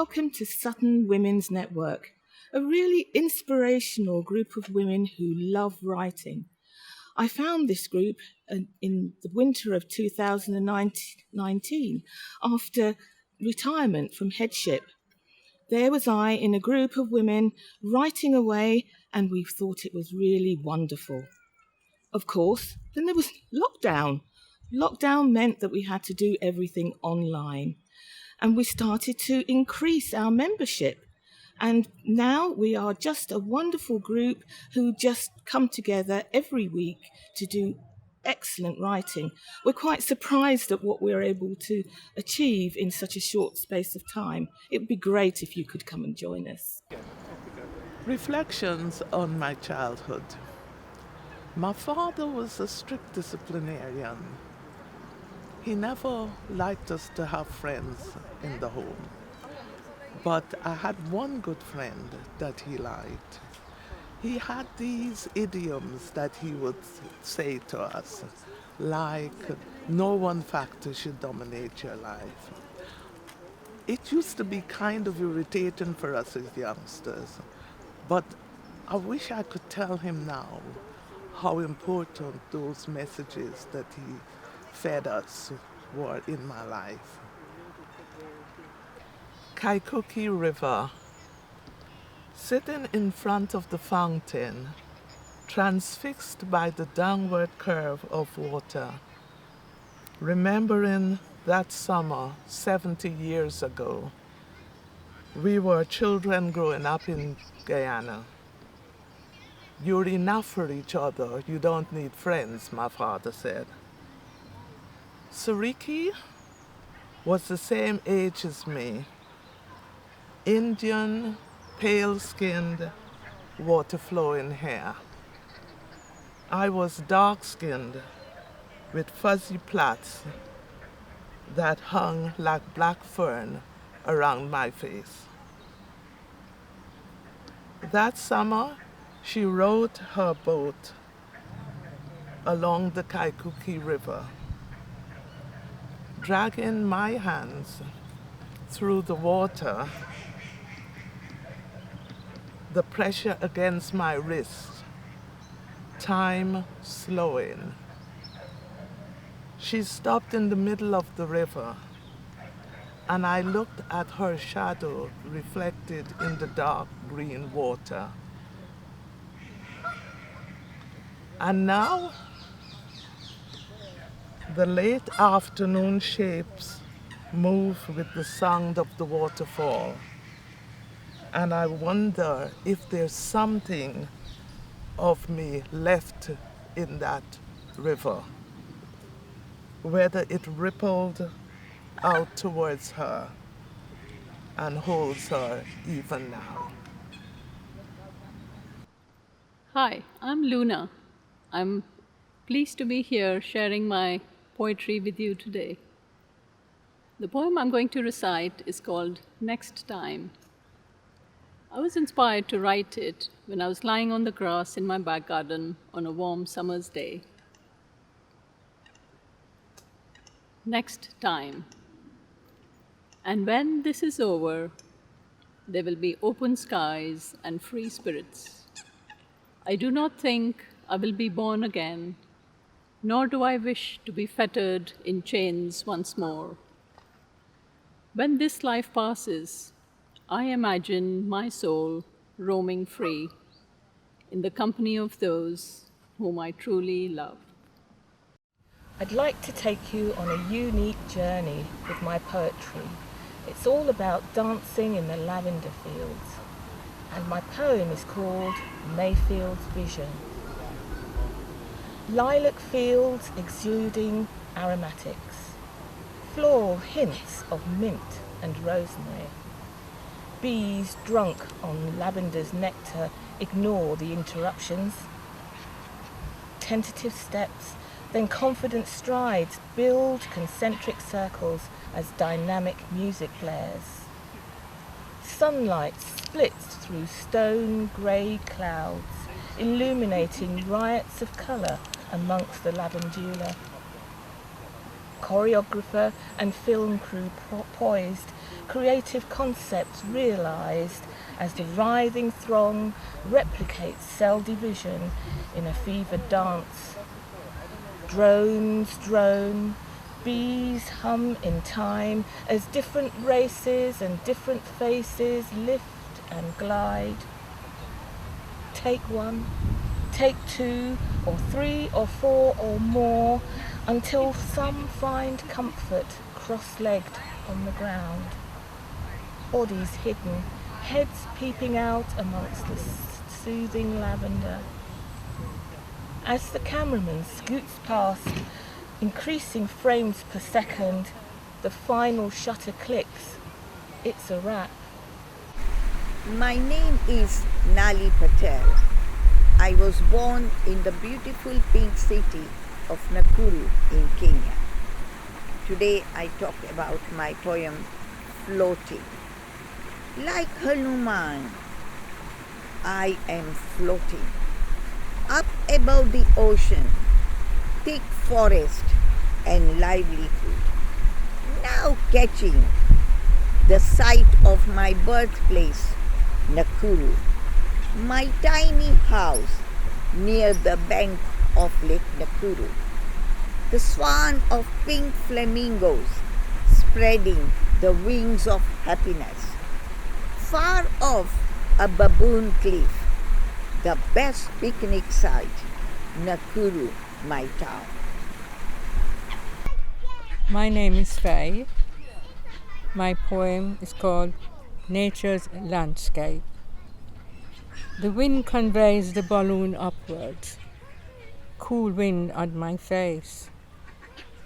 welcome to Sutton Women's Network, a really inspirational group of women who love writing. I found this group in the winter of 2019 after retirement from headship. There was I in a group of women writing away, and we thought it was really wonderful. Of course, then there was lockdown. Lockdown meant that we had to do everything online, and we started to increase our membership. And now we are just a wonderful group who just come together every week to do excellent writing. We're quite surprised at what we're able to achieve in such a short space of time. It would be great if you could come and join us. Reflections on my childhood. My father was a strict disciplinarian. He never liked us to have friends in the home. But I had one good friend that he liked. He had these idioms that he would say to us, like, no one factor should dominate your life. It used to be kind of irritating for us as youngsters, but I wish I could tell him now how important those messages that he fed us were in my life. Kaikuki River. Sitting in front of the fountain, transfixed by the downward curve of water, remembering that summer 70 years ago. We were children growing up in Guyana. You're enough for each other, you don't need friends, my father said. Suriki was the same age as me. Indian, pale-skinned, water-flowing hair. I was dark-skinned with fuzzy plaits that hung like black fern around my face. That summer, she rowed her boat along the Kaikuki River, dragging my hands through the water, the pressure against my wrist, time slowing. She stopped in the middle of the river, and I looked at her shadow reflected in the dark green water. And now, the late afternoon shapes move with the sound of the waterfall. And I wonder if there's something of me left in that river, whether it rippled out towards her and holds her even now. Hi, I'm Luna. I'm pleased to be here sharing my poetry with you today. The poem I'm going to recite is called Next Time. I was inspired to write it when I was lying on the grass in my back garden on a warm summer's day. Next time. And when this is over, there will be open skies and free spirits. I do not think I will be born again, nor do I wish to be fettered in chains once more. When this life passes, I imagine my soul roaming free in the company of those whom I truly love. I'd like to take you on a unique journey with my poetry. It's all about dancing in the lavender fields, and my poem is called Mayfield's Vision. Lilac fields exuding aromatics, floral hints of mint and rosemary. Bees drunk on lavender's nectar ignore the interruptions. Tentative steps, then confident strides build concentric circles as dynamic music blares. Sunlight splits through stone grey clouds, illuminating riots of colour amongst the lavandula. Choreographer and film crew poised creative concepts realised as the writhing throng replicates cell division in a fevered dance. Drones drone, bees hum in time as different races and different faces lift and glide. Take one, take two or three or four or more until some find comfort cross-legged on the ground. Bodies hidden, heads peeping out amongst the soothing lavender. As the cameraman scoots past, increasing frames per second, the final shutter clicks. It's a wrap. My name is Nali Patel. I was born in the beautiful pink city of Nakuru in Kenya. Today I talk about my poem, Floating. Like Hanuman, I am floating up above the ocean, thick forest and livelihood. Now catching the sight of my birthplace, Nakuru, my tiny house near the bank of Lake Nakuru. The swan of pink flamingos spreading the wings of happiness. Far off, a baboon cliff, the best picnic site, Nakuru, my town. My name is Faye. My poem is called Nature's Landscape. The wind conveys the balloon upwards, cool wind on my face.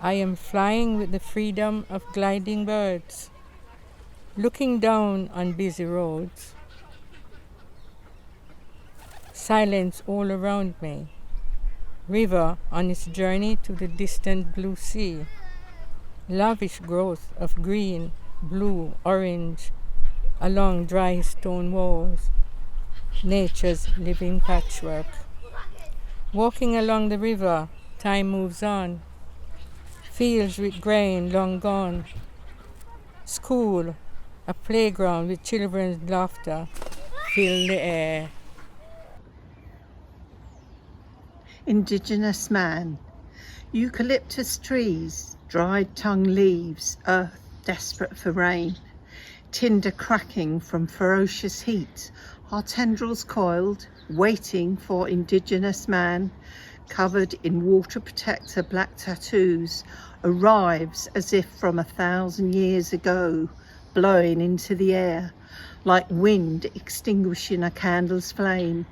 I am flying with the freedom of gliding birds, looking down on busy roads. Silence all around me, river on its journey to the distant blue sea. Lavish growth of green, blue, orange along dry stone walls. Nature's living patchwork. Walking along the river, time moves on. Fields with grain long gone. School, a playground with children's laughter, fill the air. Indigenous man. Eucalyptus trees, dried tongue leaves, earth desperate for rain. Tinder cracking from ferocious heat, our tendrils coiled, waiting for indigenous man, covered in water protector black tattoos, arrives as if from 1,000 years ago, blowing into the air, like wind extinguishing a candle's flame.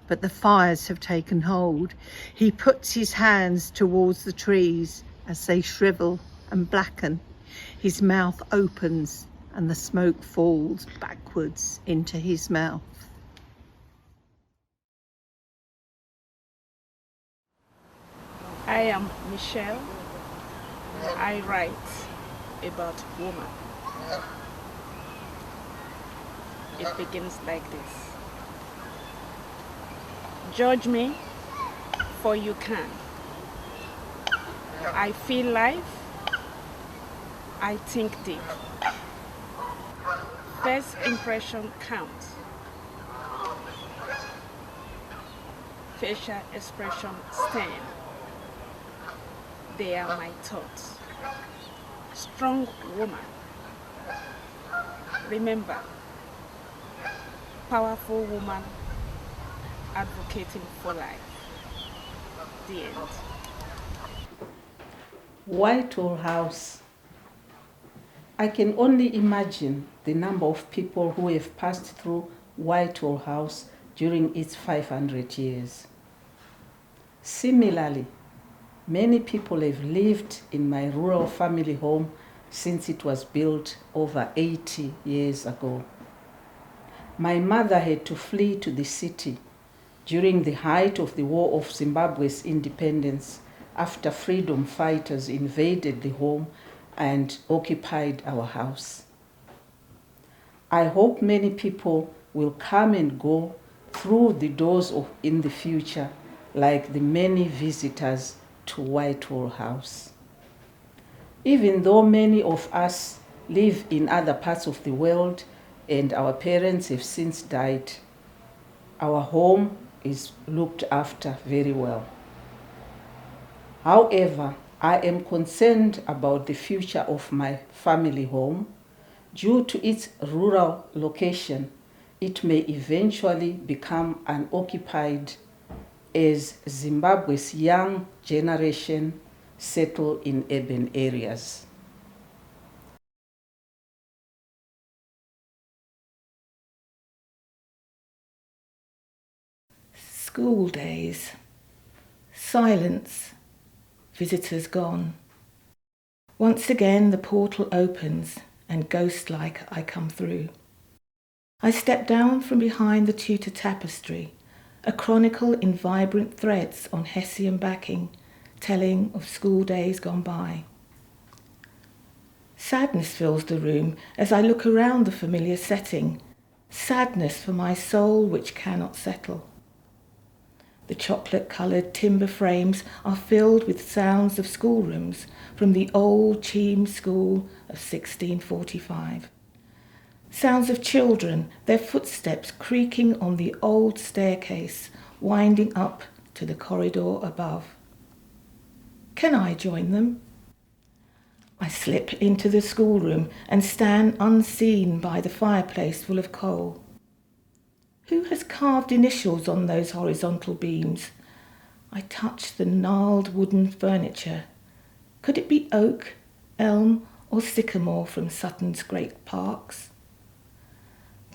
But the fires have taken hold. He puts his hands towards the trees as they shrivel and blacken. His mouth opens and the smoke falls backwards into his mouth. I am Michelle. I write about woman. It begins like this. Judge me, for you can. I feel life. I think deep. First impression counts. Facial expression stand. They are my thoughts. Strong woman. Remember, powerful woman advocating for life. The end. Whitehall House. I can only imagine the number of people who have passed through Whitehall House during its 500 years. Similarly, many people have lived in my rural family home since it was built over 80 years ago. My mother had to flee to the city during the height of the War of Zimbabwe's independence after freedom fighters invaded the home and occupied our house. I hope many people will come and go through the doors in the future, like the many visitors to Whitehall House. Even though many of us live in other parts of the world, and our parents have since died. Our home is looked after very well. However, I am concerned about the future of my family home. Due to its rural location, it may eventually become unoccupied as Zimbabwe's young generation settle in urban areas. School days. Silence. Visitors gone. Once again the portal opens and ghost-like I come through. I step down from behind the Tudor tapestry, a chronicle in vibrant threads on Hessian backing, telling of school days gone by. Sadness fills the room as I look around the familiar setting, sadness for my soul which cannot settle. The chocolate-coloured timber frames are filled with sounds of schoolrooms from the old Cheam School of 1645. Sounds of children, their footsteps creaking on the old staircase, winding up to the corridor above. Can I join them? I slip into the schoolroom and stand unseen by the fireplace full of coal. Who has carved initials on those horizontal beams? I touch the gnarled wooden furniture. Could it be oak, elm, or sycamore from Sutton's great parks?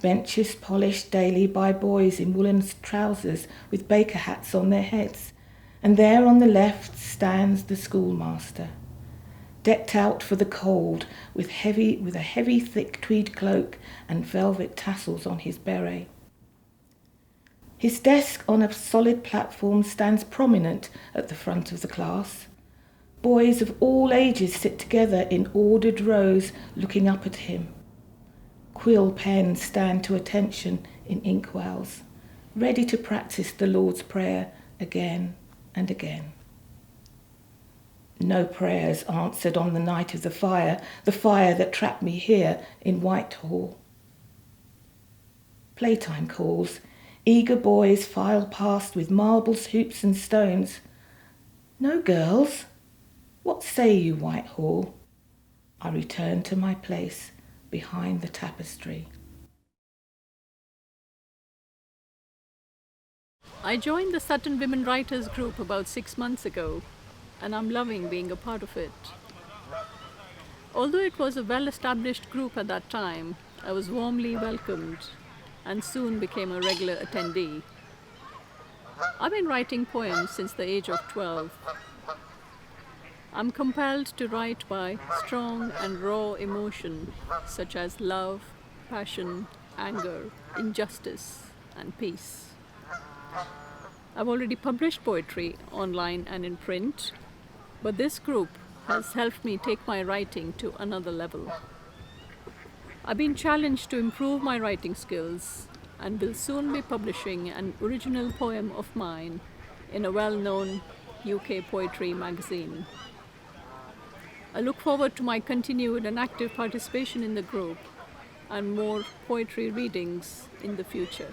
Benches polished daily by boys in woolen trousers with baker hats on their heads, and there on the left stands the schoolmaster, decked out for the cold with a heavy thick tweed cloak and velvet tassels on his beret. His desk on a solid platform stands prominent at the front of the class. Boys of all ages sit together in ordered rows looking up at him. Quill pens stand to attention in inkwells, ready to practice the Lord's Prayer again and again. No prayers answered on the night of the fire that trapped me here in Whitehall. Playtime calls. Eager boys file past with marbles, hoops and stones. No girls? What say you, Whitehall? I return to my place behind the tapestry. I joined the Sutton Women Writers group about 6 months ago, and I'm loving being a part of it. Although it was a well-established group at that time, I was warmly welcomed and soon became a regular attendee. I've been writing poems since the age of 12. I'm compelled to write by strong and raw emotion, such as love, passion, anger, injustice, and peace. I've already published poetry online and in print, but this group has helped me take my writing to another level. I've been challenged to improve my writing skills and will soon be publishing an original poem of mine in a well-known UK poetry magazine. I look forward to my continued and active participation in the group and more poetry readings in the future.